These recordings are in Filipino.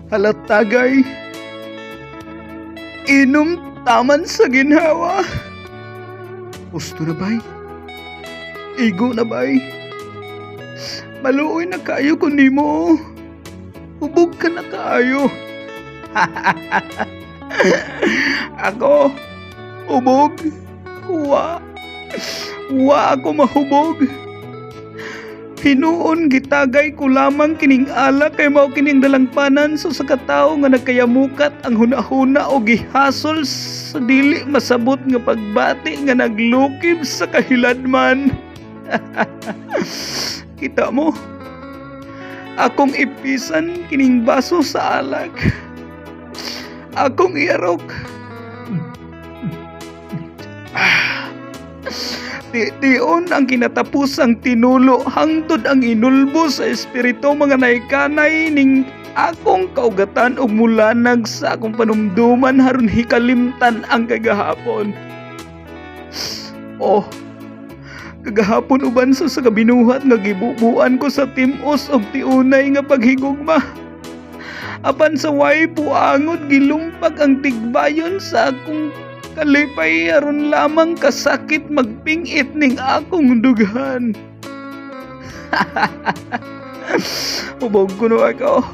Halatagay, inom taman sa ginhawa. Gusto na bay? Igo na bay? Maluoy na kayo kung di mo. Hubog ka na kayo. Ako, hubog. Wa ako mahubog. Hinuon gitagay ko lamang kining ala kay mao kining dalangpanan so sa katao nga nagkayamukat ang hunahuna o gihasol sa dili masabot nga pagbati nga naglukib sa kahiladman. Kita mo, akong ipisan kining baso sa alak. Akong iarok. Tiyon ang kinatapusang tinulo hangtod ang inulbo sa espiritu mga naikanay ning akong kaugatan ug mulanag sa akong panumduman haron hikalimtan ang kagahapon. Oh, kagahapon uban sa kabinuhat nga gibubuan ko sa timos og tiunay nga paghigugma. Apan sa way puangod gilumpag ang tigbayon sa akong kalipay aron lamang kasakit magpingit ning akong dughan. Hubog ko no ako.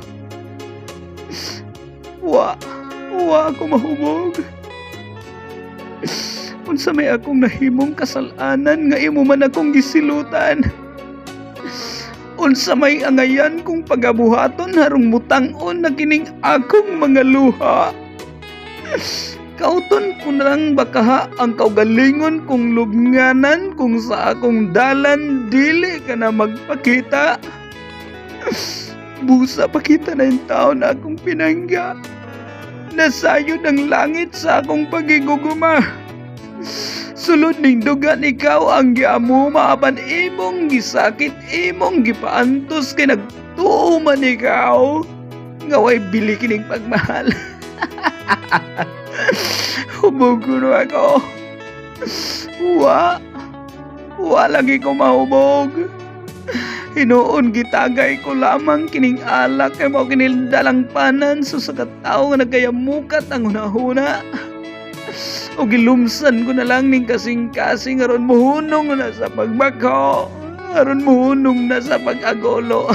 Wa ako mahubog. Unsa may akong nahimong kasalanan nga imo man akong gisilutan. Unsa may angayan kong pagabuhaton harong mutangon na kining akong mga luha. Kauton ko nang bakaha ang kaugalingon kong lubnganan kung sa akong dalan dili ka na magpakita. Busa pakita na yung taon na akong pinangga. Nasayod ang langit sa akong pagiguguma. Sulod ning dugan ikaw ang giamo maapan imong gisakit imong gipaantos kay nagtuo man ikaw. Ngaway bili kining pagmahal. Hubog ko na ako. Wa lagi ko mahubog. Hinuon gitagay ko lamang kining alak kay mao kining dalangpanan so sa katao nga nagayamukat ang hunahuna. O gilumsan ko na lang ning kasing-kasing aron muhunong na sa pagbako. Aron muhunong na sa pag-agolo.